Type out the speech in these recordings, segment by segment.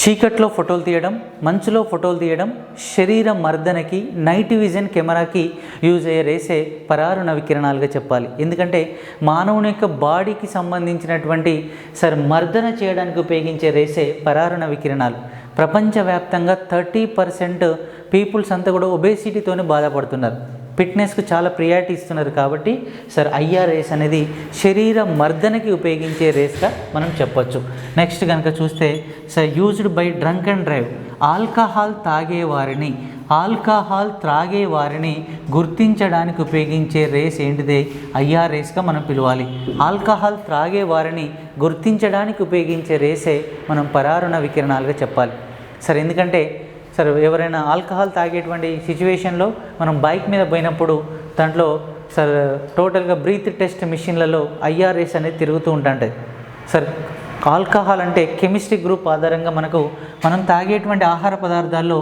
చీకట్లో ఫోటోలు తీయడం, మంచులో ఫోటోలు తీయడం, శరీర మర్దనకి, నైట్ విజన్ కెమెరాకి యూజ్ అయ్యే రేసే పరారుణ వికిరణాలుగా చెప్పాలి. ఎందుకంటే మానవుని యొక్క బాడీకి సంబంధించినటువంటి మర్దన చేయడానికి ఉపయోగించే రేసే పరారుణ వికిరణాలు. ప్రపంచవ్యాప్తంగా 30% పీపుల్స్ అంతా కూడా ఒబేసిటీతోనే బాధపడుతున్నారు. ఫిట్నెస్కు చాలా ప్రియారిటీ ఇస్తున్నారు. కాబట్టి ఐఆర్ఏస్ అనేది శరీర మర్దనకి ఉపయోగించే రేస్గా మనం చెప్పొచ్చు. నెక్స్ట్ కనుక చూస్తే used by drunk and drive, alcohol త్రాగేవారిని గుర్తించడానికి ఉపయోగించే రేస్ ఏంటిది? ఐఆర్ఏస్గా మనం పిలవాలి. ఆల్కహాల్ త్రాగేవారిని గుర్తించడానికి ఉపయోగించే రేసే మనం పరారుణ వికిరణాలుగా చెప్పాలి. ఎందుకంటే ఎవరైనా ఆల్కహాల్ తాగేటువంటి సిచ్యువేషన్లో మనం బైక్ మీద పోయినప్పుడు దాంట్లో టోటల్గా బ్రీత్ టెస్ట్ మిషన్లలో ఐఆర్ఏస్ అనేది తిరుగుతూ ఉంటుంది. ఆల్కహాల్ అంటే కెమిస్ట్రీ గ్రూప్ ఆధారంగా మనం తాగేటువంటి ఆహార పదార్థాల్లో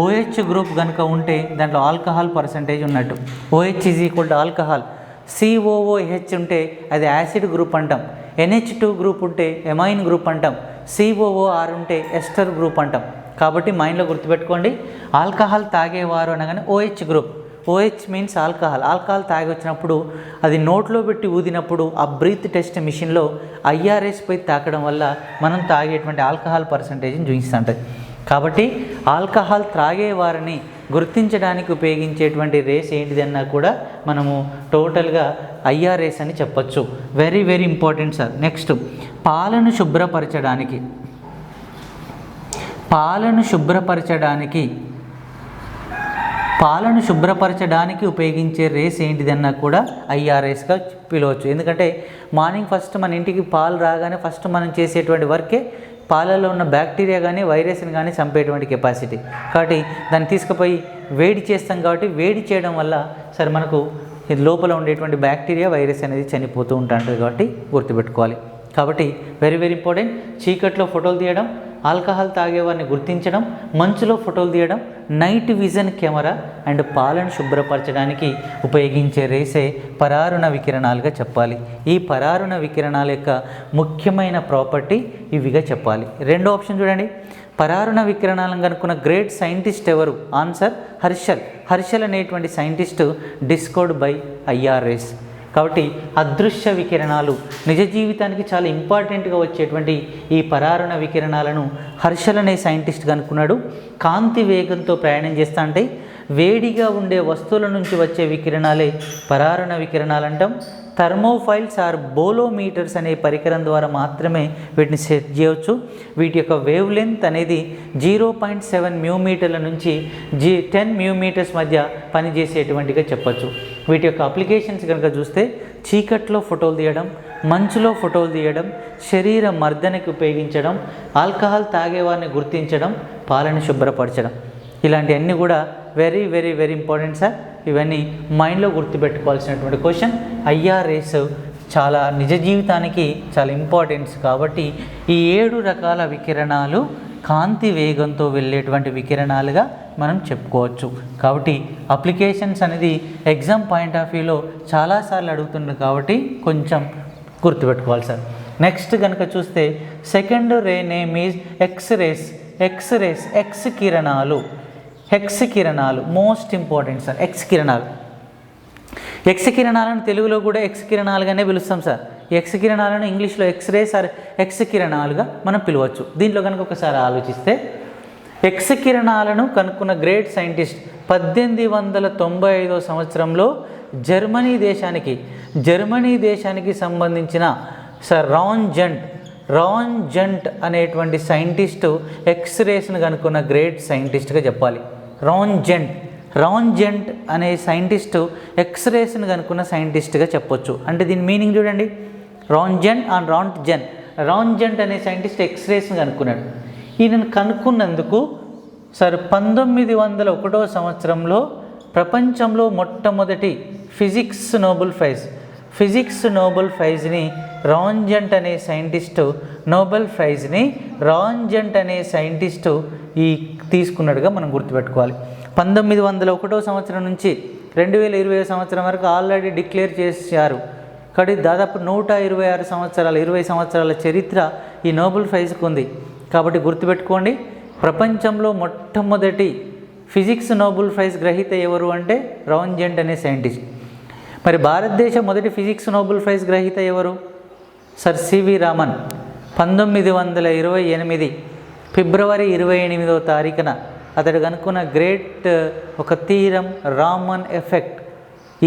OH గ్రూప్ కనుక ఉంటే దాంట్లో ఆల్కహాల్ పర్సంటేజ్ ఉన్నట్టు. OH is alcohol. COOH ఉంటే అది యాసిడ్ గ్రూప్ అంటాం. NH2 గ్రూప్ ఉంటే ఎమైన్ గ్రూప్ అంటాం. COOR ఉంటే ఎస్టర్ గ్రూప్ అంటాం. కాబట్టి మైండ్లో గుర్తుపెట్టుకోండి, ఆల్కహాల్ తాగేవారు అనగానే OH group. OH means alcohol తాగి వచ్చినప్పుడు అది నోట్లో పెట్టి ఊదినప్పుడు ఆ బ్రీత్ టెస్ట్ మిషన్లో IRS పై తాకడం వల్ల మనం తాగేటువంటి ఆల్కహాల్ పర్సంటేజ్ని చూపిస్తుంటుంది. కాబట్టి ఆల్కహాల్ త్రాగేవారిని గుర్తించడానికి ఉపయోగించేటువంటి రేస్ ఏంటిదన్నా కూడా మనము టోటల్గా IRS అని చెప్పచ్చు. Very very important sir. Next పాలను శుభ్రపరచడానికి ఉపయోగించే రేస్ ఏంటిదన్నా కూడా IRSగా పిలవచ్చు. ఎందుకంటే మార్నింగ్ ఫస్ట్ మన ఇంటికి పాలు రాగానే ఫస్ట్ మనం చేసేటువంటి వర్కే పాలలో ఉన్న బ్యాక్టీరియా కానీ వైరస్ని కానీ చంపేటువంటి కెపాసిటీ. కాబట్టి దాన్ని తీసుకుపోయి వేడి చేస్తాం. కాబట్టి వేడి చేయడం వల్ల మనకు లోపల ఉండేటువంటి బ్యాక్టీరియా వైరస్ అనేది చనిపోతూ ఉంటుంది. కాబట్టి గుర్తుపెట్టుకోవాలి. కాబట్టి వెరీ వెరీ ఇంపార్టెంట్. చీకట్లో ఫోటోలు తీయడం, ఆల్కహాల్ తాగేవారిని గుర్తించడం, మంచులో ఫోటోలు తీయడం, నైట్ విజన్ కెమెరా అండ్ పాలను శుభ్రపరచడానికి ఉపయోగించే రేసే పరారుణ వికిరణాలుగా చెప్పాలి. ఈ పరారుణ వికిరణాల యొక్క ముఖ్యమైన ప్రాపర్టీ ఇవిగా చెప్పాలి. రెండో ఆప్షన్ చూడండి. పరారుణ వికిరణాలను కనుక్కున్న గ్రేట్ సైంటిస్ట్ ఎవరు? ఆన్సర్ హర్షల్ అనేటువంటి సైంటిస్టు డిస్కవర్డ్ బై IRS. కాబట్టి అదృశ్య వికిరణాలు నిజ జీవితానికి చాలా ఇంపార్టెంట్గా వచ్చేటువంటి ఈ పరారుణ వికిరణాలను హర్షల్ అనే సైంటిస్ట్ కనుక్కున్నాడు. కాంతి వేగంతో ప్రయాణం చేస్తూ ఉంటాయి. వేడిగా ఉండే వస్తువుల నుంచి వచ్చే వికిరణాలే పరారుణ వికిరణాలు అంటాం. థర్మోఫైల్స్ ఆర్ బోలోమీటర్స్ అనే పరికరం ద్వారా మాత్రమే వీటిని సెట్ చేయవచ్చు. వీటి యొక్క వేవ్ లెంత్ అనేది 0.7 మ్యూమీటర్ల నుంచి 10 మ్యూమీటర్స్ మధ్య పనిచేసేటువంటిగా చెప్పచ్చు. వీటి యొక్క అప్లికేషన్స్ కనుక చూస్తే చీకట్లో ఫోటోలు తీయడం, మంచులో ఫోటోలు తీయడం, శరీర మర్దనకి ఉపయోగించడం, ఆల్కహాల్ తాగేవారిని గుర్తించడం, పాలను శుభ్రపరచడం, ఇలాంటివన్నీ కూడా very very very important sir. ఇవన్నీ మైండ్లో గుర్తుపెట్టుకోవాల్సినటువంటి క్వశ్చన్. IRS చాలా నిజ జీవితానికి చాలా ఇంపార్టెంట్స్. కాబట్టి ఈ 7 రకాల వికిరణాలు కాంతి వేగంతో వెళ్ళేటువంటి వికిరణాలుగా మనం చెప్పుకోవచ్చు. కాబట్టి అప్లికేషన్స్ అనేది ఎగ్జామ్ పాయింట్ ఆఫ్ వ్యూలో చాలాసార్లు అడుగుతుంది. కాబట్టి కొంచెం గుర్తుపెట్టుకోవాలి సార్. నెక్స్ట్ కనుక చూస్తే second ray name is X కిరణాలు మోస్ట్ ఇంపార్టెంట్ సార్. ఎక్స్ కిరణాలను తెలుగులో కూడా ఎక్స్ కిరణాలుగానే పిలుస్తాం సార్. ఎక్స్ కిరణాలను ఇంగ్లీష్లో ఎక్స్రేస్ ఆర్ ఎక్స్ కిరణాలుగా మనం పిలవచ్చు. దీంట్లో కనుక ఒకసారి ఆలోచిస్తే ఎక్స్ కిరణాలను కనుక్కున్న గ్రేట్ సైంటిస్ట్ 1895 సంవత్సరంలో జర్మనీ దేశానికి సంబంధించిన రాన్ జంట్ అనేటువంటి సైంటిస్టు ఎక్స్రేస్ను కనుక్కున్న గ్రేట్ సైంటిస్ట్గా చెప్పాలి. రాన్ జంట్ అనే సైంటిస్టు ఎక్స్రేస్ను కనుక్కున్న సైంటిస్ట్గా చెప్పొచ్చు. అంటే దీని మీనింగ్ చూడండి. రాన్ జంట్ అనే సైంటిస్ట్ ఎక్స్రేస్ను కనుక్కున్నాడు. ఈయనను కనుక్కున్నందుకు 1901 సంవత్సరంలో ప్రపంచంలో మొట్టమొదటి ఫిజిక్స్ నోబెల్ ప్రైజ్ని రాన్ జంట్ అనే సైంటిస్టు తీసుకున్నాడుగా మనం గుర్తుపెట్టుకోవాలి. 1901 సంవత్సరం నుంచి 2020 సంవత్సరం వరకు ఆల్రెడీ డిక్లేర్ చేశారు. కాబట్టి దాదాపు 126 20 సంవత్సరాల చరిత్ర ఈ నోబెల్ ప్రైజ్కు ఉంది. కాబట్టి గుర్తుపెట్టుకోండి, ప్రపంచంలో మొట్టమొదటి ఫిజిక్స్ నోబెల్ ప్రైజ్ గ్రహీత ఎవరు అంటే రాంజెంట్ అనే సైంటిస్ట్. మరి భారతదేశం మొదటి ఫిజిక్స్ నోబెల్ ప్రైజ్ గ్రహీత ఎవరు? Sir C V Raman. 1928 ఫిబ్రవరి 28వ తారీఖున అతడు కనుక్కున్న గ్రేట్ ఒక థీరం రామన్ ఎఫెక్ట్.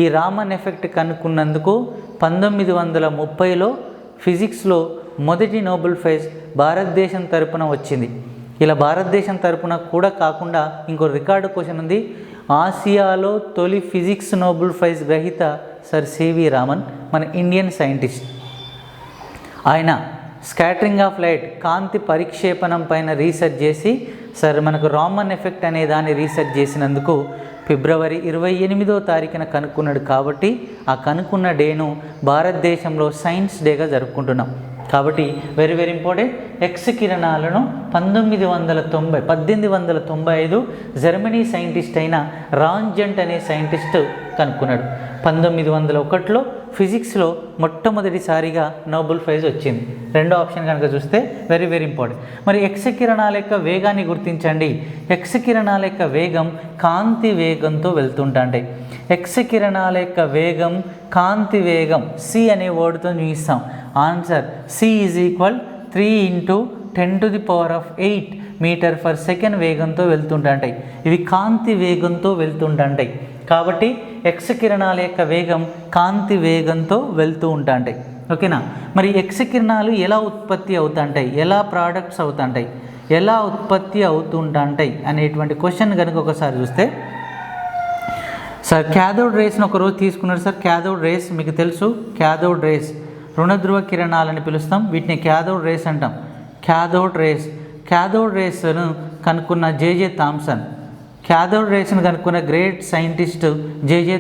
ఈ రామన్ ఎఫెక్ట్ కనుక్కున్నందుకు 1930లో ఫిజిక్స్లో మొదటి నోబెల్ ప్రైజ్ భారతదేశం తరపున వచ్చింది. ఇలా భారతదేశం తరపున కూడా కాకుండా ఇంకో రికార్డు క్వశ్చన్ ఉంది. ఆసియాలో తొలి ఫిజిక్స్ నోబెల్ ప్రైజ్ గ్రహీత సర్ సివి రామన్, మన ఇండియన్ సైంటిస్ట్. ఆయన స్కాటరింగ్ ఆఫ్ లైట్, కాంతి పరిక్షేపణం పైన రీసెర్చ్ చేసి మనకు రామన్ ఎఫెక్ట్ అనే దాన్ని రీసెర్చ్ చేసినందుకు ఫిబ్రవరి 28వ తారీఖున కనుక్కున్నాడు. కాబట్టి ఆ కనుక్కున్న డేను భారతదేశంలో సైన్స్ డేగా జరుపుకుంటున్నాం. కాబట్టి వెరీ వెరీ ఇంపార్టెంట్. ఎక్స్ కిరణాలను 1895 జర్మనీ సైంటిస్ట్ అయిన రాంజెంట్ అనే సైంటిస్ట్ కనుక్కున్నాడు. 1901లో ఫిజిక్స్లో మొట్టమొదటిసారిగా నోబెల్ ప్రైజ్ వచ్చింది. రెండో ఆప్షన్ కనుక చూస్తే వెరీ వెరీ ఇంపార్టెంట్. మరి ఎక్స్ కిరణాల యొక్క వేగాన్ని గుర్తించండి. ఎక్స్ కిరణాల యొక్క వేగం కాంతి వేగంతో వెళ్తుంటాయి. ఎక్స్ కిరణాల యొక్క వేగం కాంతి వేగం సి అనే వర్డ్తో చూపిస్తాం. Answer c is equal 3 × 10⁸ metre per second వేగంతో వెళ్తుంటాయి. ఇవి కాంతి వేగంతో వెళ్తుంటాయి. కాబట్టి ఎక్స్ కిరణాల యొక్క వేగం కాంతి వేగంతో వెళ్తూ ఉంటాయి. ఓకేనా? మరి ఎక్స్ కిరణాలు ఎలా ఉత్పత్తి అవుతుంటాయి, ఎలా ప్రోడక్ట్స్ అవుతుంటాయి, ఎలా ఉత్పత్తి అవుతుంటాయి అనేటువంటి క్వశ్చన్ కనుక ఒకసారి చూస్తే, సార్ క్యాథోడ్ రేస్ని ఒకరోజు తీసుకున్నారు. సార్ క్యాథోడ్ రేస్ మీకు తెలుసు. క్యాథోడ్ రేస్ రుణధ్రువ కిరణాలని పిలుస్తాం. వీటిని క్యాథోడ్ రేస్ అంటాం. క్యాథోడ్ రేస్ను కనుక్కున్న జేజే థామ్సన్. క్యాథోడ్ రేస్ను కనుక్కున్న గ్రేట్ సైంటిస్ట్ జేజే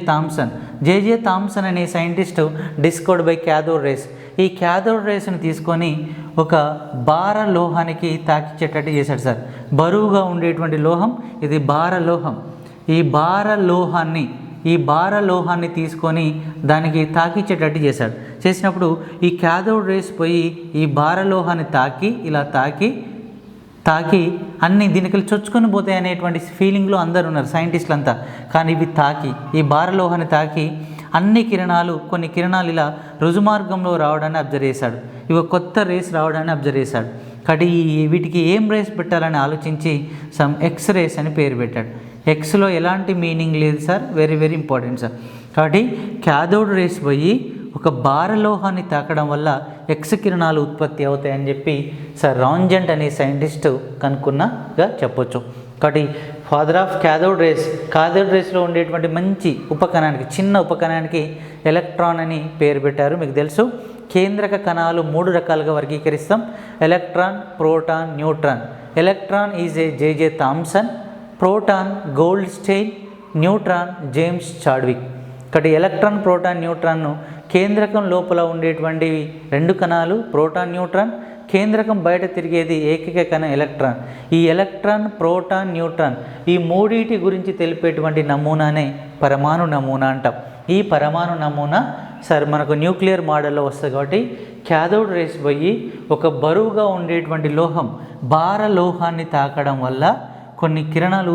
థామ్సన్ అనే scientist discovered by cathode race. ఈ క్యాథోడ్ రేస్ను తీసుకొని ఒక భార లోహానికి తాకిచ్చేటట్టు చేశాడు సార్. బరువుగా ఉండేటువంటి లోహం ఇది భారలోహం. ఈ భారలోహాన్ని తీసుకొని దానికి తాకిచ్చేటట్టు చేశాడు. చేసినప్పుడు ఈ క్యాథోడ్ రేస్ పోయి ఈ భారలోహాన్ని తాకి అన్నీ దీనికి చొచ్చుకొని పోతాయి అనేటువంటి ఫీలింగ్లో అందరు ఉన్నారు సైంటిస్టులు అంతా. కానీ ఇవి ఈ భారలోహాన్ని తాకి కొన్ని కిరణాలు ఇలా రుజుమార్గంలో రావడాన్ని అబ్జర్వ్ చేశాడు. ఇవి కొత్త రేస్ రావడాన్ని అబ్జర్వ్ చేశాడు. కాబట్టి వీటికి ఏం రేస్ పెట్టాలని ఆలోచించి ఎక్స్ రేస్ అని పేరు పెట్టాడు. ఎక్స్లో ఎలాంటి మీనింగ్ లేదు sir, very very important sir. కాబట్టి క్యాథోడ్ రేస్ పోయి ఒక భారలోహాన్ని తాకడం వల్ల ఎక్స్ కిరణాలు ఉత్పత్తి అవుతాయని చెప్పి సార్ రాంజెంట్ అనే సైంటిస్ట్ కనుక్కున్నగా చెప్పొచ్చు. కాబట్టి ఫాదర్ ఆఫ్ క్యాథోడ్ రేస్లో ఉండేటువంటి మంచి చిన్న ఉపకణానికి ఎలక్ట్రాన్ అని పేరు పెట్టారు. మీకు తెలుసు కేంద్రక కణాలు 3 రకాలుగా వర్గీకరిస్తాం. Electron, proton, neutron. Electron is a J J Thomson, proton Goldstein, neutron James Chadwick. కాబట్టి ఎలక్ట్రాన్, ప్రోటాన్, న్యూట్రాన్ను కేంద్రకం లోపల ఉండేటువంటి 2 కణాలు ప్రోటాన్, న్యూట్రాన్. కేంద్రకం బయట తిరిగేది ఏకైక కణం ఎలక్ట్రాన్. ఈ ఎలక్ట్రాన్, ప్రోటాన్, న్యూట్రాన్ ఈ మూడింటి గురించి తెలిపేటువంటి నమూనానే పరమాణు నమూనా అంటాం. ఈ పరమాణు నమూనా సార్ మనకు న్యూక్లియర్ మోడల్లో వస్తుంది. కాబట్టి క్యాథోడ్ రేస్ పోయి ఒక బరువుగా ఉండేటువంటి లోహం భారలోహాన్ని తాకడం వల్ల కొన్ని కిరణాలు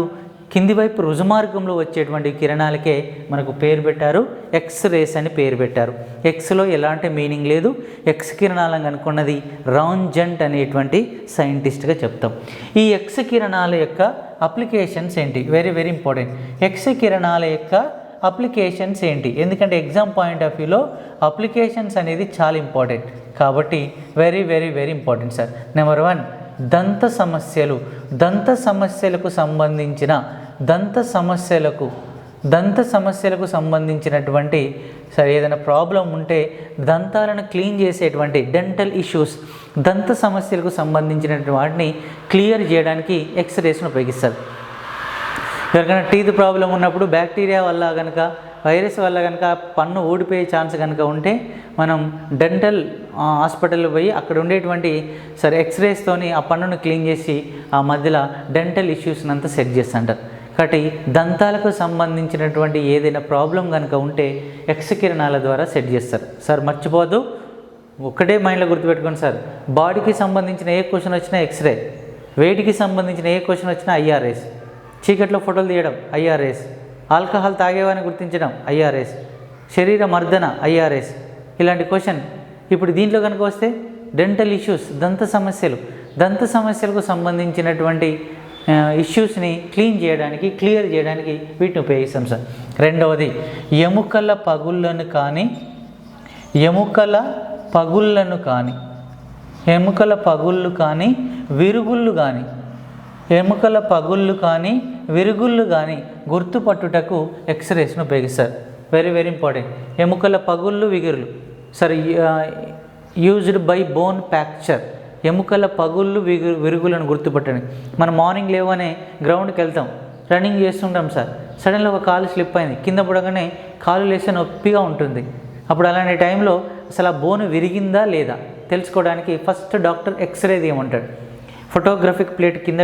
కింది వైపు రుజుమార్గంలో వచ్చేటువంటి కిరణాలకే మనకు పేరు పెట్టారు ఎక్స్ రేస్ అని పేరు పెట్టారు. ఎక్స్లో ఎలాంటి మీనింగ్ లేదు. ఎక్స్ కిరణాలను కనుక్కున్నది రాంజెంట్ అనేటువంటి సైంటిస్ట్గా చెప్తాం. ఈ ఎక్స్ కిరణాల యొక్క అప్లికేషన్స్ ఏంటి? Very very important. ఎక్స్ కిరణాల యొక్క అప్లికేషన్స్ ఏంటి? ఎందుకంటే ఎగ్జామ్ పాయింట్ ఆఫ్ వ్యూలో అప్లికేషన్స్ అనేది చాలా ఇంపార్టెంట్. కాబట్టి very very very important sir. Number 1 దంత సమస్యలకు సంబంధించినటువంటి సరే ఏదైనా ప్రాబ్లం ఉంటే దంతాలను క్లీన్ చేసేటువంటి డెంటల్ ఇష్యూస్, దంత సమస్యలకు సంబంధించినటువంటి వాటిని క్లియర్ చేయడానికి ఎక్స్రేస్ను ఉపయోగిస్తారు. ఎవరికైనా టీత్ ప్రాబ్లం ఉన్నప్పుడు బ్యాక్టీరియా వల్ల కనుక, వైరస్ వల్ల కనుక పన్ను ఊడిపోయే ఛాన్స్ కనుక ఉంటే మనం డెంటల్ హాస్పిటల్లో పోయి అక్కడ ఉండేటువంటి ఎక్స్రేస్తోని ఆ పన్నును క్లీన్ చేసి ఆ మధ్యలో డెంటల్ ఇష్యూస్ని అంతా సెట్ చేస్తుంటారు. కాబట్టి దంతాలకు సంబంధించినటువంటి ఏదైనా ప్రాబ్లం కనుక ఉంటే ఎక్స్ కిరణాల ద్వారా సెట్ చేస్తారు. సార్ మర్చిపోదు ఒక్కటే మైండ్లో గుర్తుపెట్టుకోండి సార్, బాడీకి సంబంధించిన ఏ క్వశ్చన్ వచ్చినా ఎక్స్రే, వెయిట్కి సంబంధించిన ఏ క్వశ్చన్ వచ్చినా ఐఆర్ఎస్, చీకట్లో ఫోటోలు తీయడం ఐఆర్ఎస్, ఆల్కహాల్ తాగేవాని గుర్తించడం ఐఆర్ఎస్, శరీర మర్దన ఐఆర్ఎస్, ఇలాంటి క్వశ్చన్. ఇప్పుడు దీంట్లో కనుక వస్తే డెంటల్ ఇష్యూస్, దంత సమస్యలకు సంబంధించినటువంటి ఇష్యూస్ని క్లీన్ చేయడానికి, క్లియర్ చేయడానికి వీటిని ఉపయోగిస్తాం సార్. రెండవది ఎముకల పగుళ్ళను కానీ విరుగుళ్ళు కానీ గుర్తుపట్టుటకు ఎక్స్రేస్ను ఉపయోగిస్తారు. Very very important. ఎముకల పగుళ్ళు, విగురులు sir used by bone fracture. ఎముకల పగుళ్ళు, విరుగులను గుర్తుపట్టడానికి. మనం మార్నింగ్ లేవనే గ్రౌండ్కి వెళ్తాం, రన్నింగ్ చేస్తుంటాం సార్, సడన్గా ఒక కాలు స్లిప్ అయింది, కింద పడగానే కాలు లేస్తే నొప్పిగా ఉంటుంది. అప్పుడు అలాంటి టైంలో అసలు ఆ బోన్ విరిగిందా లేదా తెలుసుకోవడానికి ఫస్ట్ డాక్టర్ ఎక్స్రే తీయమంటాడు. ఫోటోగ్రఫిక్ ప్లేట్ కింద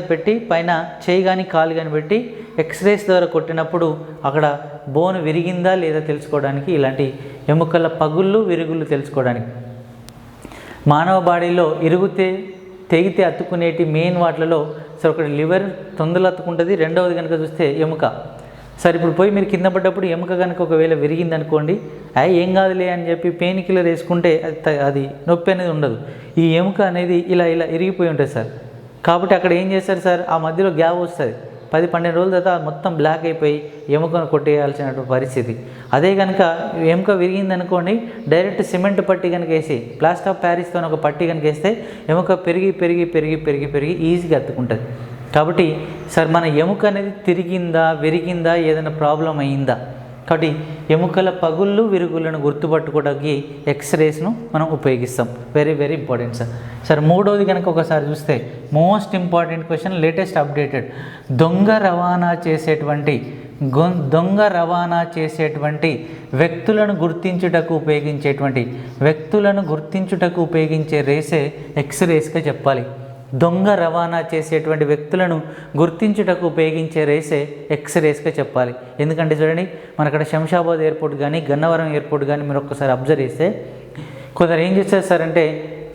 పెట్టి పైన చేయి కానీ కాలు కానీ పెట్టి ఎక్స్రేస్ ద్వారా కొట్టినప్పుడు అక్కడ బోన్ విరిగిందా లేదా తెలుసుకోవడానికి, ఇలాంటి ఎముకల పగుళ్ళు, విరుగుళ్ళు తెలుసుకోవడానికి. మానవ బాడీలో తెగితే అతుక్కునేటి మెయిన్ వాటిలలో సార్ ఒకటి లివర్ తొందరలు అతుక్కుంటుంది, రెండవది కనుక చూస్తే ఎముక. సార్ ఇప్పుడు పోయి మీరు కింద పడ్డప్పుడు ఎముక కనుక ఒకవేళ విరిగిందనుకోండి, ఏం కాదులే అని చెప్పి పెయిన్ కిల్లర్ వేసుకుంటే అది నొప్పి అనేది ఉండదు. ఈ ఎముక అనేది ఇలా ఇరిగిపోయి ఉంటుంది సార్. కాబట్టి అక్కడ ఏం చేస్తారు సార్, ఆ మధ్యలో గ్యాప్ వస్తుంది, 10-12 రోజుల తర్వాత మొత్తం బ్లాక్ అయిపోయి ఎముకను కొట్టేయాల్సినటువంటి పరిస్థితి. అదే కనుక ఎముక విరిగిందనుకోండి, డైరెక్ట్ సిమెంట్ పట్టి కనుక వేసి, ప్లాస్టర్ ఆఫ్ ప్యారిస్తో ఒక పట్టి కనుక వేస్తే ఎముక పెరిగి ఈజీగా అతుక్కుంటుంది. కాబట్టి సార్ మన ఎముక అనేది విరిగిందా, ఏదైనా ప్రాబ్లం అయ్యిందా, కాబట్టి ఎముకల పగుళ్ళు, విరుగులను గుర్తుపట్టుకోవడానికి ఎక్స్రేస్ను మనం ఉపయోగిస్తాం. Very very important sir. Sir మూడవది కనుక ఒకసారి చూస్తే most important question, latest updated. దొంగ రవాణా చేసేటువంటి వ్యక్తులను గుర్తించుటకు ఉపయోగించే రేసే ఎక్స్రేస్గా చెప్పాలి. దొంగ రవాణా చేసేటువంటి వ్యక్తులను గుర్తించుటకు ఉపయోగించే రేసే ఎక్స్రేస్గా చెప్పాలి. ఎందుకంటే చూడండి, మన అక్కడ శంషాబాద్ ఎయిర్పోర్ట్ కానీ, గన్నవరం ఎయిర్పోర్ట్ కానీ మీరు ఒక్కసారి అబ్జర్వ్ చేస్తే కొందరు ఏం చేస్తారు సార్ అంటే,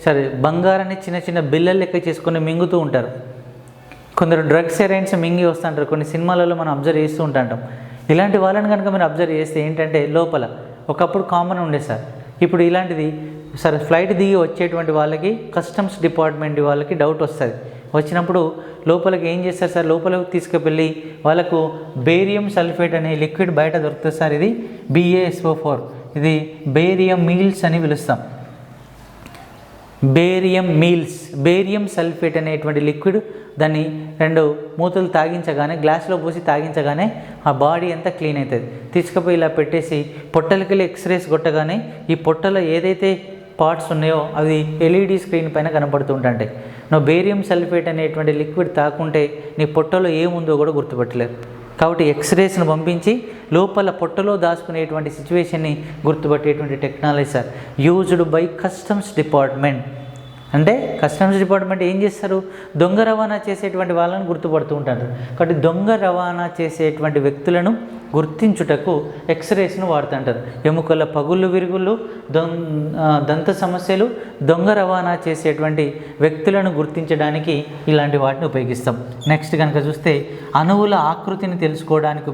సరే బంగారాన్ని చిన్న చిన్న బిల్లలు లెక్క చేసుకొని మింగుతూ ఉంటారు. కొందరు డ్రగ్స్ ఎరైన్స్ మింగి వస్తుంటారు. కొన్ని సినిమాలలో మనం అబ్జర్వ్ చేస్తూ ఉంటాం. ఇలాంటి వాళ్ళని కనుక మీరు అబ్జర్వ్ చేస్తే ఏంటంటే, లోపల ఒకప్పుడు కామన్ ఉండేది సార్, ఇప్పుడు ఇలాంటిది సార్ ఫ్లైట్ దిగి వచ్చేటువంటి వాళ్ళకి, కస్టమ్స్ డిపార్ట్మెంట్ వాళ్ళకి డౌట్ వస్తుంది. వచ్చినప్పుడు లోపలికి ఏం చేస్తారు సార్, లోపలికి తీసుకువెళ్ళి వాళ్ళకు బేరియం సల్ఫేట్ అనే లిక్విడ్ బయట దొరుకుతుంది సార్. ఇది BaSO4, ఇది బేరియం మీల్స్ అని పిలుస్తాం. బేరియం సల్ఫేట్ అనేటువంటి లిక్విడ్, దాన్ని 2 మూతలు తాగించగానే, గ్లాసులో పోసి తాగించగానే ఆ బాడీ అంతా క్లీన్ అవుతుంది. తీసుకుపోయి ఇలా పెట్టేసి పొట్టలకెళ్ళి ఎక్స్రేస్ కొట్టగానే ఈ పొట్టలో ఏదైతే పార్ట్స్ ఉన్నాయో అవి LED స్క్రీన్ పైన కనపడుతుంటాయి. నువ్వు బేరియం సల్ఫేట్ అనేటువంటి లిక్విడ్ తాకుంటే నీ పొట్టలో ఏముందో కూడా గుర్తుపట్టలేరు. కాబట్టి ఎక్స్రేస్ను పంపించి లోపల పొట్టలో దాచుకునేటువంటి సిచ్యువేషన్ని గుర్తుపట్టేటువంటి technology sir, used by customs department. అంటే కస్టమ్స్ డిపార్ట్మెంట్ ఏం చేస్తారు, దొంగ రవాణా చేసేటువంటి వాళ్ళని గుర్తుపడుతూ ఉంటారు. కాబట్టి దొంగ రవాణా చేసేటువంటి వ్యక్తులను గుర్తించుటకు ఎక్స్రేస్ను వాడుతుంటారు. ఎముకల పగుళ్ళు, విరుగుళ్ళు, దంత సమస్యలు, దొంగ రవాణా చేసేటువంటి వ్యక్తులను గుర్తించడానికి ఇలాంటి వాటిని ఉపయోగిస్తాం. నెక్స్ట్ కనుక చూస్తే అణువుల ఆకృతిని తెలుసుకోవడానికి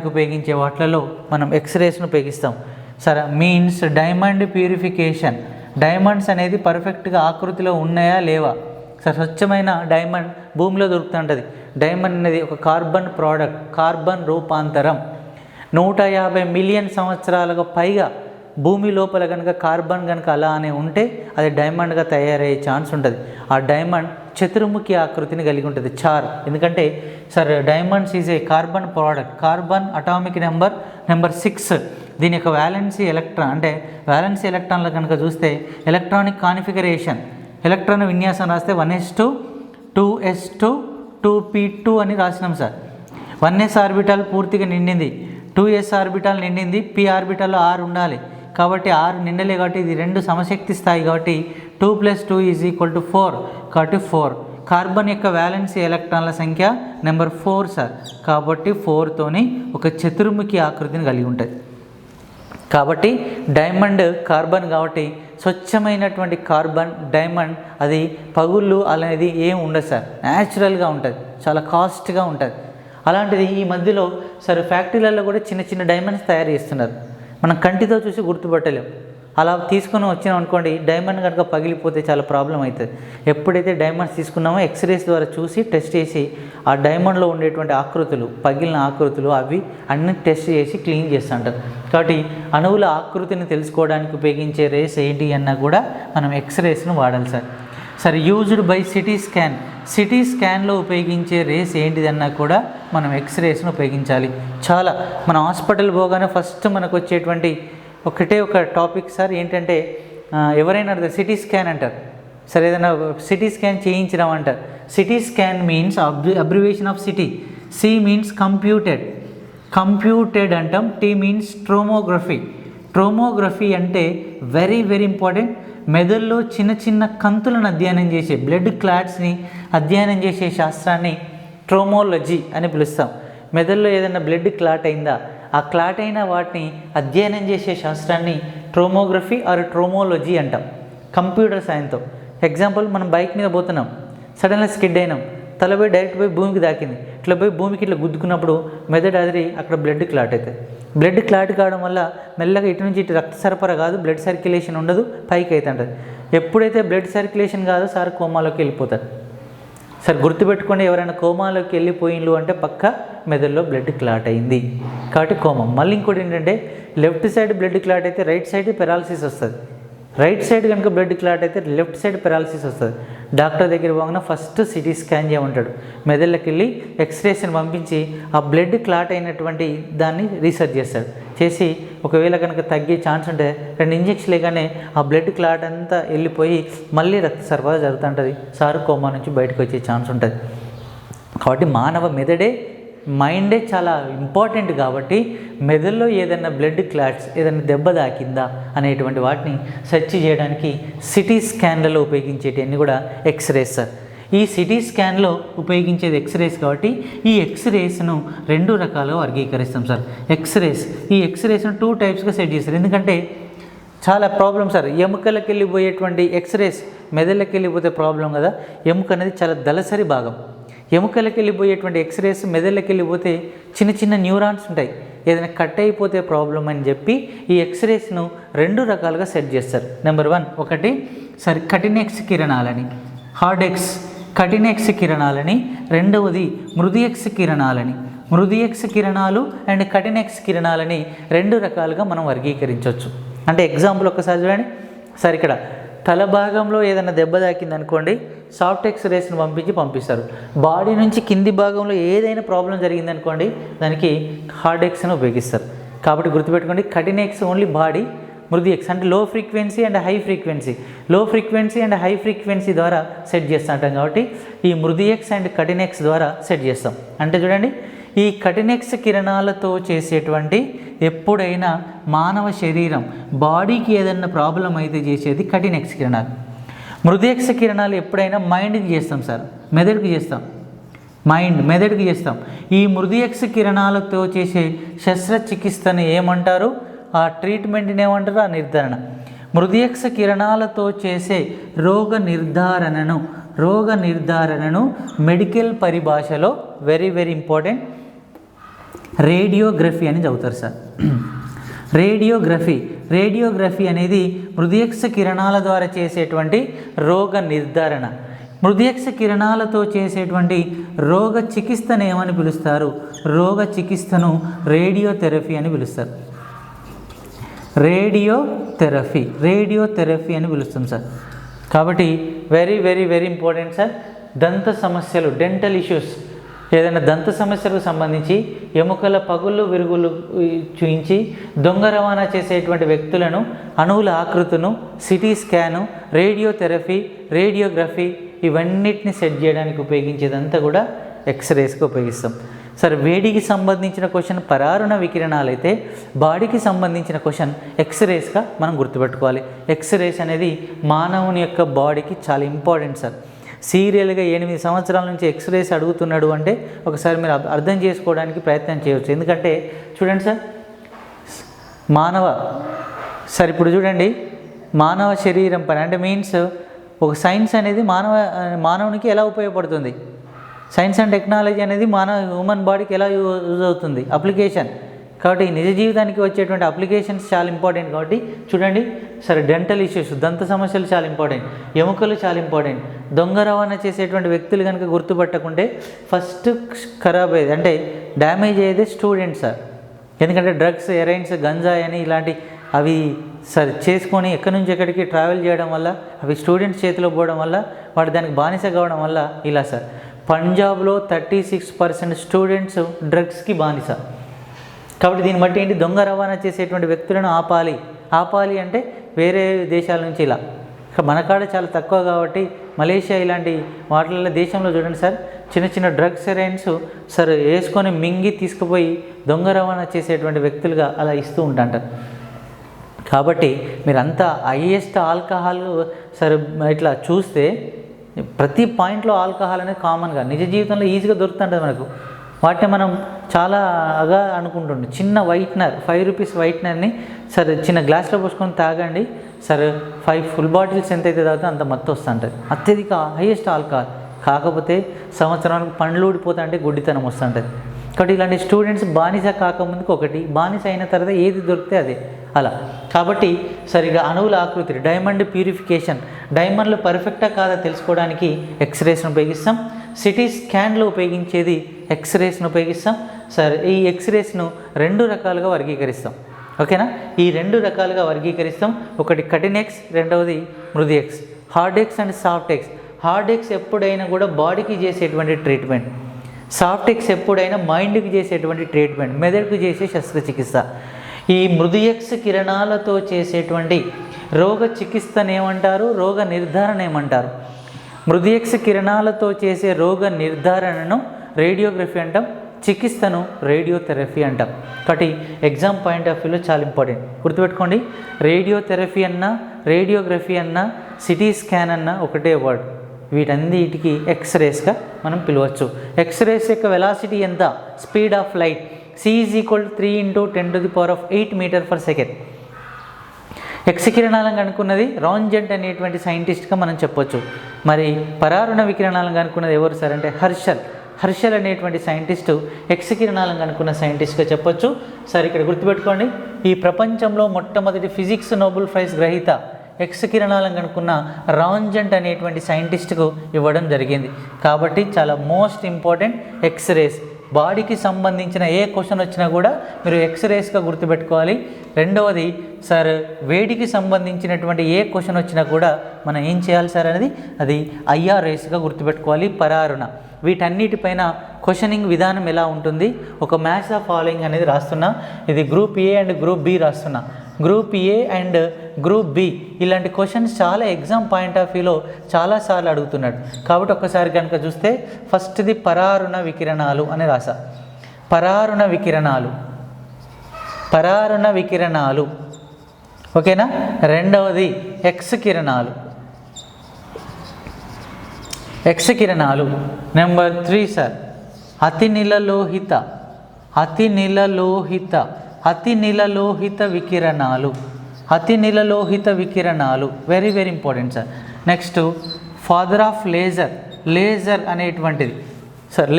ఉపయోగించే వాటిలలో మనం ఎక్స్రేస్ను ఉపయోగిస్తాం. సరే, మీన్స్ డైమండ్ ప్యూరిఫికేషన్. డైమండ్స్ అనేది పర్ఫెక్ట్గా ఆకృతిలో ఉన్నాయా లేవా సార్. స్వచ్ఛమైన డైమండ్ భూమిలో దొరుకుతుంటుంది. డైమండ్ అనేది ఒక కార్బన్ ప్రోడక్ట్, కార్బన్ రూపాంతరం. 150 మిలియన్ సంవత్సరాలకు పైగా భూమి లోపల కనుక కార్బన్ కనుక అలానే ఉంటే అది డైమండ్గా తయారయ్యే ఛాన్స్ ఉంటుంది. ఆ డైమండ్ చతుర్ముఖి ఆకృతిని కలిగి ఉంటుంది, చార్. ఎందుకంటే sir diamonds is a carbon product, carbon atomic number 6. దీని యొక్క వ్యాలెన్సీ ఎలక్ట్రాన్లు కనుక చూస్తే ఎలక్ట్రానిక్ కాన్ఫిగరేషన్, ఎలక్ట్రాన్ విన్యాసం రాస్తే 1s2 2s2 2p2 అని రాసినాం సార్. 1s ఆర్బిటాల్ పూర్తిగా నిండింది, 2s ఆర్బిటాల్ నిండింది, p ఆర్బిటాల్లో 6 ఉండాలి. కాబట్టి 6 నిండలే, కాబట్టి ఇది 2 సమశక్తి స్థాయి, కాబట్టి 2 + 2 = 4, కాబట్టి 4. కార్బన్ యొక్క వ్యాలెన్సీ ఎలక్ట్రాన్ల సంఖ్య నెంబర్ 4 సార్. కాబట్టి 4తోని ఒక చతుర్ముఖి ఆకృతిని కలిగి ఉంటుంది. కాబట్టి డైమండ్ కార్బన్ కాబట్టి స్వచ్ఛమైనటువంటి కార్బన్ డైమండ్ అది పగుళ్ళు అనేది ఏం ఉండదు సార్, న్యాచురల్గా ఉంటుంది, చాలా కాస్ట్గా ఉంటుంది. అలాంటిది ఈ మధ్యలో సార్ ఫ్యాక్టరీలలో కూడా చిన్న చిన్న డైమండ్స్ తయారు చేస్తున్నారు, మనం కంటితో చూసి గుర్తుపట్టలేం. అలా తీసుకుని వచ్చినాం అనుకోండి, డైమండ్ కనుక పగిలిపోతే చాలా ప్రాబ్లం అవుతుంది. ఎప్పుడైతే డైమండ్స్ తీసుకున్నామో ఎక్స్రేస్ ద్వారా చూసి టెస్ట్ చేసి ఆ డైమండ్లో ఉండేటువంటి ఆకృతులు, పగిలిన ఆకృతులు అవి అన్ని టెస్ట్ చేసి క్లీన్ చేస్తుంటారు. కాబట్టి అణువుల ఆకృతిని తెలుసుకోవడానికి ఉపయోగించే రేస్ ఏంటి అన్నా కూడా మనం ఎక్స్రేస్ను వాడాలి sir. Sir used by CT scan, CT స్కాన్లో ఉపయోగించే రేస్ ఏంటిదన్నా కూడా మనం ఎక్స్రేస్ను ఉపయోగించాలి. చాలా మన హాస్పిటల్ పోగానే ఫస్ట్ మనకు వచ్చేటువంటి ఒకటే ఒక టాపిక్ సార్ ఏంటంటే ఎవరైనా అడుగుతారు సిటీ స్కాన్ అంటారు. సరే ఏదైనా సిటీ స్కాన్ చేయించడం అంటారు. CT scan means abbreviation of CT. C means computed, computed అంటాం. T means tomography. ట్రోమోగ్రఫీ అంటే వెరీ వెరీ ఇంపార్టెంట్. మెదడులో చిన్న చిన్న కంతులను అధ్యయనం చేసే, బ్లడ్ క్లాట్స్ని అధ్యయనం చేసే శాస్త్రాన్ని ట్రోమోలజీ అని పిలుస్తాం. మెదడులో ఏదైనా బ్లడ్ క్లాట్ అయిందా, ఆ క్లాట్ అయిన వాటిని అధ్యయనం చేసే శాస్త్రాన్ని ట్రోమోగ్రఫీ ఆర్ ట్రోమోలజీ అంటాం కంప్యూటర్ సైన్స్తో. ఎగ్జాంపుల్, మనం బైక్ మీద పోతున్నాం, సడన్గా స్కిడ్ అయినాం, తలపోయి డైరెక్ట్ పోయి భూమికి దాకింది, ఇట్లా పోయి భూమికి ఇట్లా గుద్దుకున్నప్పుడు మెదడు అదిరి అక్కడ బ్లడ్ క్లాట్ అవుతుంది. బ్లడ్ క్లాట్ కావడం వల్ల మెల్లగా ఇటు నుంచి ఇటు రక్త సరఫరా కాదు, బ్లడ్ సర్క్యులేషన్ ఉండదు, పైకి అవుతుంటుంది. ఎప్పుడైతే బ్లడ్ సర్క్యులేషన్ కాదో సార్ కోమాలోకి వెళ్ళిపోతారు. సార్ గుర్తుపెట్టుకోండి, ఎవరైనా కోమాలోకి వెళ్ళిపోయిండ్రు అంటే పక్క మెదడులో బ్లడ్ క్లాట్ అయింది కాబట్టి కోమం. మళ్ళీ ఇంకోటి ఏంటంటే లెఫ్ట్ సైడ్ బ్లడ్ క్లాట్ అయితే రైట్ సైడ్ పెరాలసిస్ వస్తుంది, రైట్ సైడ్ కనుక బ్లడ్ క్లాట్ అయితే లెఫ్ట్ సైడ్ పెరాలసిస్ వస్తుంది. డాక్టర్ దగ్గర పోగానే ఫస్ట్ సిటీ స్కాన్ చేయమంటాడు. మెదడులోకి వెళ్ళి ఎక్స్రేస్ని పంపించి ఆ బ్లడ్ క్లాట్ అయినటువంటి దాన్ని రీసెర్చ్ చేస్తాడు. చేసి ఒకవేళ కనుక తగ్గే ఛాన్స్ ఉంటే 2 ఇంజెక్షన్ లేగానే ఆ బ్లడ్ క్లాట్ అంతా వెళ్ళిపోయి మళ్ళీ రక్త సరఫరా జరుగుతుంటుంది. సారు కోమా నుంచి బయటకు వచ్చే ఛాన్స్ ఉంటుంది. కాబట్టి మానవ మెదడే, మైండే చాలా ఇంపార్టెంట్. కాబట్టి మెదడులో ఏదైనా బ్లడ్ క్లాట్స్, ఏదైనా దెబ్బ తాకిందా అనేటువంటి వాటిని సెర్చ్ చేయడానికి సిటీ స్కాన్లలో ఉపయోగించేటివన్నీ కూడా ఎక్స్రేస్ సార్. ఈ సిటీ స్కాన్లో ఉపయోగించేది ఎక్స్రేస్ కాబట్టి ఈ ఎక్స్రేస్ను 2 రకాలుగా వర్గీకరిస్తాం సార్. ఈ ఎక్స్రేస్ను 2 టైప్స్గా సెట్ చేస్తారు. ఎందుకంటే చాలా ప్రాబ్లం సార్. ఎముకలకు వెళ్ళిపోయేటువంటి ఎక్స్రేస్ మెదడులకు వెళ్ళిపోతే ప్రాబ్లం కదా. ఎముక అనేది చాలా దళసరి భాగం. ఎముకలకు వెళ్ళిపోయేటువంటి ఎక్స్రేస్ మెదడులకు వెళ్ళిపోతే చిన్న చిన్న న్యూరాన్స్ ఉంటాయి, ఏదైనా కట్ అయిపోతే ప్రాబ్లం అని చెప్పి ఈ ఎక్స్రేస్ను 2 రకాలుగా సెట్ చేస్తారు. నెంబర్ 1 ఒకటి సార్ కఠినెక్స్ కిరణాలని, హార్డ్ ఎక్స్ కఠినెక్స్ కిరణాలని. రెండవది మృదుయక్స్ కిరణాలని. మృదుయక్స్ కిరణాలు అండ్ కఠినెక్స్ కిరణాలని 2 రకాలుగా మనం వర్గీకరించవచ్చు. అంటే ఎగ్జాంపుల్ ఒక్కసారి చూడండి సార్. ఇక్కడ తల భాగంలో ఏదైనా దెబ్బ తాకింది అనుకోండి, సాఫ్ట్ ఎక్స్రేస్ని పంపిస్తారు. బాడీ నుంచి కింది భాగంలో ఏదైనా ప్రాబ్లం జరిగిందనుకోండి, దానికి హార్డ్ ఎక్స్ని ఉపయోగిస్తారు. కాబట్టి గుర్తుపెట్టుకోండి, కఠినెక్స్ ఓన్లీ బాడీ, మృదుయక్స్ అంటే లో ఫ్రీక్వెన్సీ అండ్ హై ఫ్రీక్వెన్సీ. లో ఫ్రీక్వెన్సీ అండ్ హై ఫ్రీక్వెన్సీ ద్వారా సెట్ చేస్తుంటాం కాబట్టి ఈ మృదుయక్స్ అండ్ కఠినెక్స్ ద్వారా సెట్ చేస్తాం. అంటే చూడండి, ఈ కఠినెక్స్ కిరణాలతో చేసేటువంటి ఎప్పుడైనా మానవ శరీరం బాడీకి ఏదైనా ప్రాబ్లం అయితే చేసేది కఠినెక్స్ కిరణాలు. మృదుయక్స్ కిరణాలు ఎప్పుడైనా మైండ్కి చేస్తాం సార్, మెదడుకి చేస్తాం, మెదడుకి చేస్తాం. ఈ మృదుయక్స్ కిరణాలతో చేసే శస్త్రచికిత్సను ఏమంటారు, ఆ ట్రీట్మెంట్ని ఏమంటారు, ఆ నిర్ధారణ. మృదుయక్స్ కిరణాలతో చేసే రోగ నిర్ధారణను మెడికల్ పరిభాషలో వెరీ వెరీ ఇంపార్టెంట్ రేడియోగ్రఫీ అని చదువుతారు సార్. రేడియోగ్రఫీ అనేది మృదుయక్స్ కిరణాల ద్వారా చేసేటువంటి రోగ నిర్ధారణ. మృదుయక్స్ కిరణాలతో చేసేటువంటి రోగ చికిత్సను ఏమని పిలుస్తారు, రోగ చికిత్సను రేడియోథెరపీ అని పిలుస్తారు. రేడియోథెరపీ అని పిలుస్తాం సార్. కాబట్టి very very very important sir. దంత సమస్యలు, డెంటల్ ఇష్యూస్, ఏదైనా దంత సమస్యలకు సంబంధించి ఎముకల పగుళ్ళు విరుగులు చూయించి దొంగ రవాణా చేసేటువంటి వ్యక్తులను, అణువుల ఆకృతులను సిటీ స్కాను, రేడియోథెరపీ, రేడియోగ్రఫీ ఇవన్నిటిని సెట్ చేయడానికి ఉపయోగించేదంతా కూడా ఎక్స్రేస్కి ఉపయోగిస్తాం సార్. వేడికి సంబంధించిన క్వశ్చన్ పరారుణ వికిరణాలు అయితే, బాడీకి సంబంధించిన క్వశ్చన్ ఎక్స్రేస్గా మనం గుర్తుపెట్టుకోవాలి. ఎక్స్రేస్ అనేది మానవుని యొక్క బాడీకి చాలా ఇంపార్టెంట్ సార్. సీరియల్గా 8 సంవత్సరాల నుంచి ఎక్స్రేస్ అడుగుతున్నాడు అంటే ఒకసారి మీరు అర్థం చేసుకోవడానికి ప్రయత్నం చేయవచ్చు. ఎందుకంటే చూడండి సార్, సార్ ఇప్పుడు చూడండి, మానవ శరీరం పైన అంటే మీన్స్ ఒక సైన్స్ అనేది మానవునికి ఎలా ఉపయోగపడుతుంది, సైన్స్ అండ్ టెక్నాలజీ అనేది హ్యూమన్ బాడీకి ఎలా యూజ్ అవుతుంది, అప్లికేషన్. కాబట్టి నిజ జీవితానికి వచ్చేటువంటి అప్లికేషన్స్ చాలా ఇంపార్టెంట్. కాబట్టి చూడండి సరే, డెంటల్ ఇష్యూస్, దంత సమస్యలు చాలా ఇంపార్టెంట్, ఎముకలు చాలా ఇంపార్టెంట్. దొంగ రవాణా చేసేటువంటి వ్యక్తులు కనుక గుర్తుపట్టకుంటే ఫస్ట్ ఖరాబ్ అయ్యేది అంటే డ్యామేజ్ అయ్యేది స్టూడెంట్స్ సార్. ఎందుకంటే డ్రగ్స్, హెరాయిన్స్, గంజాయి అని ఇలాంటి అవి సరే చేసుకొని ఎక్కడి నుంచి ఎక్కడికి ట్రావెల్ చేయడం వల్ల అవి స్టూడెంట్స్ చేతిలో పోవడం వల్ల వాడు దానికి బానిస కావడం వల్ల ఇలా సార్. పంజాబ్లో 36% స్టూడెంట్స్ డ్రగ్స్కి బానిస. కాబట్టి దీన్ని బట్టి ఏంటి, దొంగ రవాణా చేసేటువంటి వ్యక్తులను ఆపాలి అంటే వేరే దేశాల నుంచి ఇలా. మన కాడ చాలా తక్కువ కాబట్టి మలేషియా ఇలాంటి వాటిల్లో దేశంలో చూడండి సార్, చిన్న చిన్న డ్రగ్స్ హెరాయిన్స్ సార్ వేసుకొని మింగి తీసుకుపోయి దొంగ రవాణా చేసేటువంటి వ్యక్తులుగా అలా ఇస్తూ ఉంటాంటారు. కాబట్టి మీరంతా హైయెస్ట్ ఆల్కహాల్ సరే ఇట్లా చూస్తే ప్రతి పాయింట్లో ఆల్కహాల్ అనేది కామన్గా నిజ జీవితంలో ఈజీగా దొరుకుతుంటుంది మనకు. వాటిని మనం చాలాగా అనుకుంటుండే. చిన్న వైట్నర్, 5 రూపీస్ వైట్నర్ని సరే చిన్న గ్లాస్లో పోసుకొని తాగండి, సరే 5 ఫుల్ బాటిల్స్ ఎంతైతే తాగితే అంత మత్తు వస్తుంటుంది. అత్యధిక హైయెస్ట్ ఆల్కహాల్. కాకపోతే సంవత్సరానికి పండ్లు ఊడిపోతా అంటే గుడ్డితనం వస్తుంటుంది. కాబట్టి ఇలాంటి స్టూడెంట్స్ బానిస కాకముందుకు ఒకటి, బానిస అయిన తర్వాత ఏది దొరికితే అదే అలా. కాబట్టి సరిగా అణువుల ఆకృతి, డైమండ్ ప్యూరిఫికేషన్, డైమండ్లు పర్ఫెక్టా కాదా తెలుసుకోవడానికి ఎక్స్రేస్ను ఉపయోగిస్తాం. సిటీ స్కాన్లో ఉపయోగించేది ఎక్స్రేస్ను ఉపయోగిస్తాం. సరే ఈ ఎక్స్రేస్ను 2 రకాలుగా వర్గీకరిస్తాం. ఓకేనా, ఈ 2 రకాలుగా వర్గీకరిస్తాం. ఒకటి కఠిన్ ఎక్స్, రెండవది మృదు X. Hard X and soft X. Hard X ఎప్పుడైనా కూడా బాడీకి చేసేటువంటి ట్రీట్మెంట్, సాఫ్ట్ ఎక్స్ ఎప్పుడైనా మైండ్కి చేసేటువంటి ట్రీట్మెంట్, మెదడుకు చేసే శస్త్రచికిత్స. ఈ మృదు ఎక్స్ కిరణాలతో చేసేటువంటి రోగ చికిత్సను ఏమంటారు, రోగ నిర్ధారణ ఏమంటారు. మృదు ఎక్స్ కిరణాలతో చేసే రోగ నిర్ధారణను రేడియోగ్రఫీ అంటాం, చికిత్సను రేడియోథెరపీ అంటాం. కాబట్టి ఎగ్జామ్ పాయింట్ ఆఫ్ వ్యూలో చాలా ఇంపార్టెంట్ గుర్తుపెట్టుకోండి. రేడియోథెరపీ అన్నా, రేడియోగ్రఫీ అన్నా, సిటీ స్కాన్ అన్నా ఒకటే వర్డ్. వీటన్నిటికి ఎక్స్రేస్గా మనం పిలవచ్చు. ఎక్స్రేస్ యొక్క వెలాసిటీ ఎంత, speed of light c = 3 × 10⁸ metre second. X కిరణాలను కనుక్కున్నది రాంజెంట్ అనేటువంటి సైంటిస్ట్గా మనం చెప్పొచ్చు. మరి పరారుణ వికిరణాలను కనుక్కున్నది ఎవరు సార్ అంటే హర్షల్ అనేటువంటి సైంటిస్టు ఎక్స్ కిరణాలను కనుక్కున్న సైంటిస్ట్గా చెప్పొచ్చు. సార్ ఇక్కడ గుర్తుపెట్టుకోండి, ఈ ప్రపంచంలో మొట్టమొదటి ఫిజిక్స్ నోబెల్ ప్రైజ్ గ్రహీత ఎక్స్ కిరణాలను కనుక్కున్న రాంజెంట్ అనేటువంటి సైంటిస్ట్కు ఇవ్వడం జరిగింది. కాబట్టి చాలా మోస్ట్ ఇంపార్టెంట్ ఎక్స్రేస్. బాడీకి సంబంధించిన ఏ క్వశ్చన్ వచ్చినా కూడా మీరు ఎక్స్రేస్గా గుర్తుపెట్టుకోవాలి. రెండవది సార్, వేడికి సంబంధించినటువంటి ఏ క్వశ్చన్ వచ్చినా కూడా మనం ఏం చేయాలి సార్ అనేది అది ఐఆర్ఎస్గా గుర్తుపెట్టుకోవాలి. పరారుణ, వీటన్నిటిపైన క్వశ్చనింగ్ విధానం ఎలా ఉంటుంది, ఒక మ్యాచ్ ఆఫ్ ఫాలోయింగ్ అనేది రాస్తున్నా. ఇది group A and group B రాస్తున్నా. Group A and group B ఇలాంటి క్వశ్చన్స్ చాలా ఎగ్జామ్ పాయింట్ ఆఫ్ వ్యూలో చాలాసార్లు అడుగుతున్నాడు. కాబట్టి ఒక్కసారి కనుక చూస్తే ఫస్ట్ది పరారుణ వికిరణాలు అని రాసా. పరారుణ వికిరణాలు ఓకేనా. రెండవది ఎక్స్ కిరణాలు. నెంబర్ 3 సార్, అతి నిలలోహిత వికిరణాలు. Very very important sir. Next father of laser అనేటువంటిది సార్.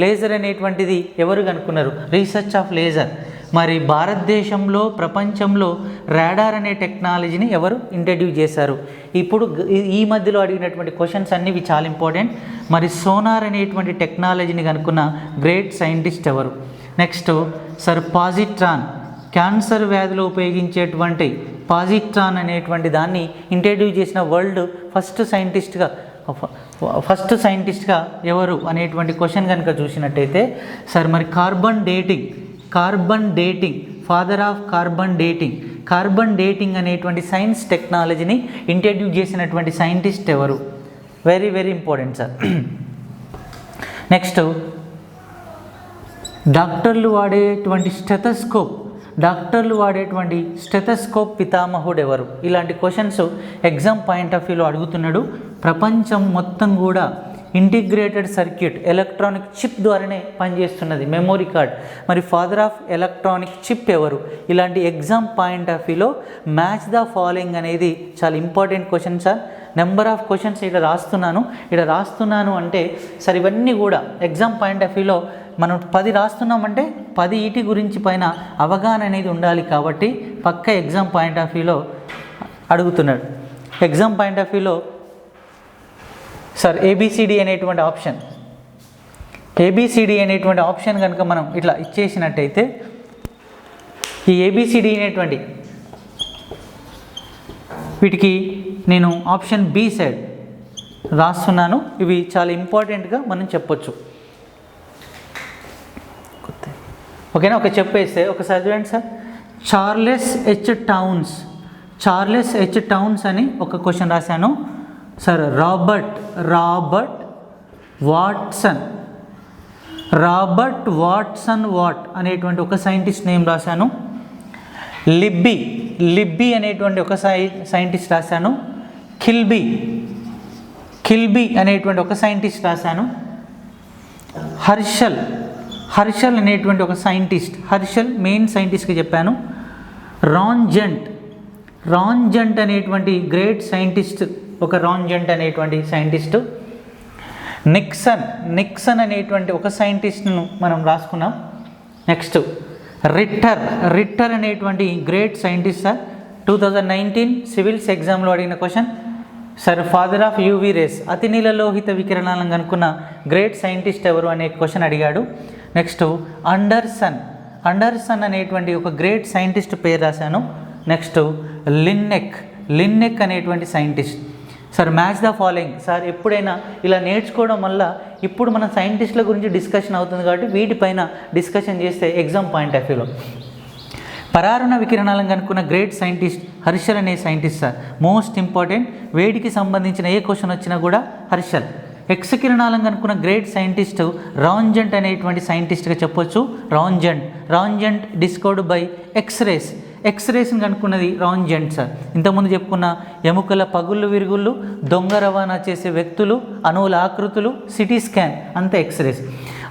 లేజర్ అనేటువంటిది ఎవరు కనుక్కున్నారు, రీసెర్చ్ ఆఫ్ లేజర్. మరి భారతదేశంలో, ప్రపంచంలో రాడార్ అనే టెక్నాలజీని ఎవరు ఇంట్రడ్యూస్ చేశారు. ఇప్పుడు ఈ మధ్యలో అడిగినటువంటి క్వశ్చన్స్ అన్నీ చాలా ఇంపార్టెంట్. మరి సోనార్ అనేటువంటి టెక్నాలజీని కనుక్కున్న గ్రేట్ సైంటిస్ట్ ఎవరు. నెక్స్ట్ సార్ పాజిట్రాన్, క్యాన్సర్ వ్యాధిలో ఉపయోగించేటువంటి పాజిట్రాన్ అనేటువంటి దాన్ని ఇంట్రడ్యూస్ చేసిన వరల్డ్ ఫస్ట్ సైంటిస్ట్గా ఎవరు అనేటువంటి క్వశ్చన్ కనుక చూసినట్టయితే సార్ మరి carbon dating father of carbon dating అనేటువంటి సైన్స్ టెక్నాలజీని ఇంట్రడ్యూస్ చేసినటువంటి సైంటిస్ట్ ఎవరు. Very very important sir. Next డాక్టర్లు వాడేటువంటి స్టెథోస్కోప్, డాక్టర్లు వాడేటువంటి స్టెథోస్కోప్ పితామహుడు ఎవరు? ఇలాంటి క్వశ్చన్స్ ఎగ్జామ్ పాయింట్ ఆఫ్ వ్యూలో అడుగుతున్నాడు. ప్రపంచం మొత్తం కూడా ఇంటిగ్రేటెడ్ సర్క్యూట్ ఎలక్ట్రానిక్ చిప్ ద్వారానే పనిచేస్తున్నది, మెమొరీ కార్డ్. మరి ఫాదర్ ఆఫ్ ఎలక్ట్రానిక్ చిప్ ఎవరు? ఇలాంటి ఎగ్జామ్ పాయింట్ ఆఫ్ వ్యూలో మ్యాచ్ ద ఫాలోయింగ్ అనేది చాలా important question sir. Number of questions ఇక్కడ రాస్తున్నాను అంటే సార్ ఇవన్నీ కూడా ఎగ్జామ్ పాయింట్ ఆఫ్ వ్యూలో మనం 10 రాస్తున్నామంటే 10 ఈటి గురించి పైన అవగాహన అనేది ఉండాలి. కాబట్టి పక్క ఎగ్జామ్ పాయింట్ ఆఫ్ వ్యూలో అడుగుతున్నాడు. ఎగ్జామ్ పాయింట్ ఆఫ్ వ్యూలో సార్ ఏబిసిడి అనేటువంటి ఆప్షన్ కనుక మనం ఇట్లా ఇచ్చేసినట్టయితే ఈ ఏబిసిడి అనేటువంటి వీటికి నేను ఆప్షన్ బి సైడ్ రాస్తున్నాను. ఇవి చాలా ఇంపార్టెంట్గా మనం చెప్పొచ్చు. ఓకేనా? ఒక చెప్పేస్తే ఒకసారి చూడండి సార్. చార్లెస్ హెచ్ టౌన్స్ అని ఒక క్వశ్చన్ రాశాను సార్. రాబర్ట్ వాట్సన్ అనేటువంటి ఒక సైంటిస్ట్ నేమ్ రాశాను. లిబ్బీ అనేటువంటి ఒక సైంటిస్ట్ రాశాను. కిల్బీ అనేటువంటి ఒక సైంటిస్ట్ రాశాను. హర్షల్ అనేటువంటి ఒక సైంటిస్ట్, మెయిన్ సైంటిస్ట్కి చెప్పాను. రాంజెంట్ అనేటువంటి గ్రేట్ సైంటిస్ట్, ఒక రాంజెంట్ అనేటువంటి సైంటిస్టు. నిక్సన్ అనేటువంటి ఒక సైంటిస్ట్ను మనం రాసుకున్నాం. నెక్స్ట్ రిట్టర్ అనేటువంటి గ్రేట్ సైంటిస్ట్ సార్. 2019 సివిల్స్ ఎగ్జామ్లో అడిగిన question sir. Father of UV rays, అతి నీలలోహిత వికిరణాలను కనుక్కున్న గ్రేట్ సైంటిస్ట్ ఎవరు అనే క్వశ్చన్ అడిగాడు. నెక్స్ట్ అండర్సన్ అనేటువంటి ఒక గ్రేట్ సైంటిస్ట్ పేరు రాశాను. నెక్స్ట్ లిన్నెక్ అనేటువంటి scientist sir. Match the following sir. ఎప్పుడైనా ఇలా నేర్చుకోవడం వల్ల ఇప్పుడు మన సైంటిస్టుల గురించి డిస్కషన్ అవుతుంది కాబట్టి వీటిపైన డిస్కషన్ చేస్తే ఎగ్జామ్ పాయింట్ ఆఫ్ వ్యూలో పరారుణ వికిరణాలను కనుక్కున్న గ్రేట్ సైంటిస్ట్ హర్షల్ అనే సైంటిస్ట్ సార్. మోస్ట్ ఇంపార్టెంట్, వేడికి సంబంధించిన ఏ క్వశ్చన్ వచ్చినా కూడా హర్షల్. ఎక్స్ కిరణాలను కనుక్కున్న గ్రేట్ సైంటిస్ట్ రాంజెంట్ అనేటువంటి సైంటిస్ట్గా చెప్పొచ్చు. రాంజెంట్ డిస్కవర్డ్ బై ఎక్స్రేస్ని కనుక్కున్నది రాంజెంట్ సార్. ఇంతకుముందు చెప్పుకున్న ఎముకల పగుళ్ళు విరుగుళ్ళు, దొంగ రవాణా చేసే వ్యక్తులు, అణువుల ఆకృతులు, సిటీ స్కాన్ అంతా ఎక్స్రేస్.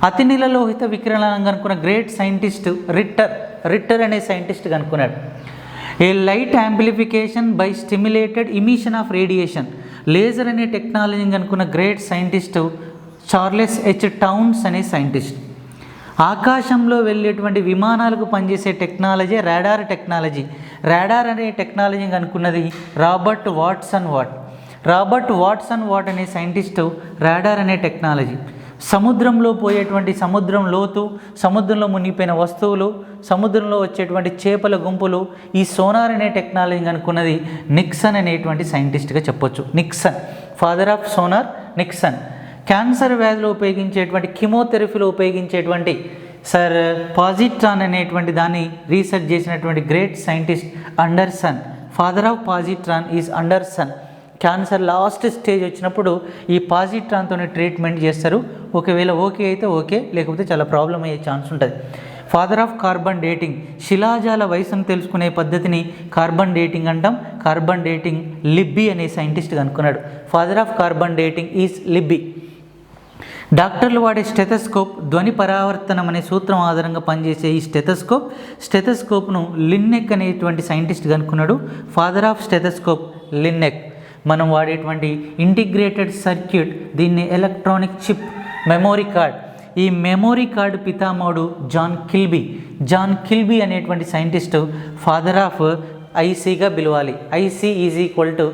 అతి నీలలోహిత వికిరణాలను కనుక్కున్న గ్రేట్ సైంటిస్ట్ రిట్టర్ అనే సైంటిస్ట్ కనుక్కున్నాడు. A light amplification by stimulated emission of radiation, laser అనే టెక్నాలజీని కనుక్కున్న great scientist Charles H Townes అనే సైంటిస్ట్. ఆకాశంలో వెళ్ళేటువంటి విమానాలకు పనిచేసే టెక్నాలజీ రాడార్ అనే టెక్నాలజీని కనుక్కున్నది రాబర్ట్ వాట్సన్ అనే సైంటిస్టు రాడార్ అనే టెక్నాలజీ. సముద్రంలో పోయేటువంటి సముద్రం లోతు, సముద్రంలో మునిగిపోయిన వస్తువులు, సముద్రంలో వచ్చేటువంటి చేపల గుంపులు, ఈ సోనార్ అనే టెక్నాలజీ కనుక్కున్నది నిక్సన్ అనేటువంటి సైంటిస్ట్గా చెప్పొచ్చు. Father of sonar Nixon. Cancer వ్యాధిలో ఉపయోగించేటువంటి కీమోథెరపీలో ఉపయోగించేటువంటి సార్ పాజిట్రాన్ అనేటువంటి దాన్ని రీసెర్చ్ చేసినటువంటి great scientist Anderson. Father of positron is Anderson. Cancer last stage వచ్చినప్పుడు ఈ పాజిట్రాన్తో ట్రీట్మెంట్ చేస్తారు. ఒకవేళ ఓకే అయితే ఓకే, లేకపోతే చాలా ప్రాబ్లం అయ్యే ఛాన్స్ ఉంటుంది. ఫాదర్ ఆఫ్ కార్బన్ డేటింగ్, శిలాజాల వయసును తెలుసుకునే పద్ధతిని కార్బన్ డేటింగ్ అంటాం. కార్బన్ డేటింగ్ లిబ్బీ అనే సైంటిస్ట్ కనుక్కున్నాడు. Father of carbon dating is Libby. డాక్టర్లు వాడే స్టెథోస్కోప్ ధ్వని పరావర్తనం అనే సూత్రం ఆధారంగా పనిచేసే ఈ స్టెథోస్కోప్ను లిన్నెక్ అనేటువంటి సైంటిస్ట్ కనుక్కున్నాడు. Father of stethoscope Laennec. మనం వాడేటువంటి ఇంటిగ్రేటెడ్ సర్క్యూట్, దీన్ని ఎలక్ట్రానిక్ చిప్, మెమొరీ కార్డ్. ఈ మెమొరీ కార్డు పితామహుడు జాన్ కిల్బీ అనేటువంటి సైంటిస్టు ఫాదర్ ఆఫ్ ఐసీగా పిలవాలి. IC is equal to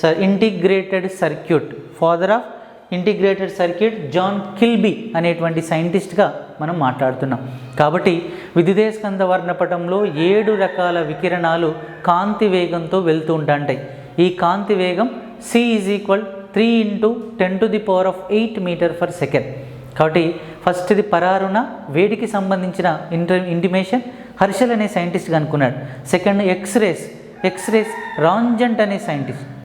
sir integrated circuit. Father of integrated circuit John Kilby అనేటువంటి సైంటిస్ట్గా మనం మాట్లాడుతున్నాం. కాబట్టి విద్యుదేస్కంద వర్ణపటంలో 7 రకాల వికిరణాలు కాంతి వేగంతో వెళ్తూ ఉంటాయి. ఈ కాంతి వేగం c ఈజ్ ఈక్వల్ 3 × 10⁸ మీటర్/సెకండ్. కాబట్టి ఫస్ట్ ఇది పరారుణ వేడికి సంబంధించిన ఇంటిమేషన్ హర్షల్ అనే సైంటిస్ట్ కనుక్కున్నాడు. సెకండ్ ఎక్స్రేస్ రాంజెంట్ అనే సైంటిస్ట్.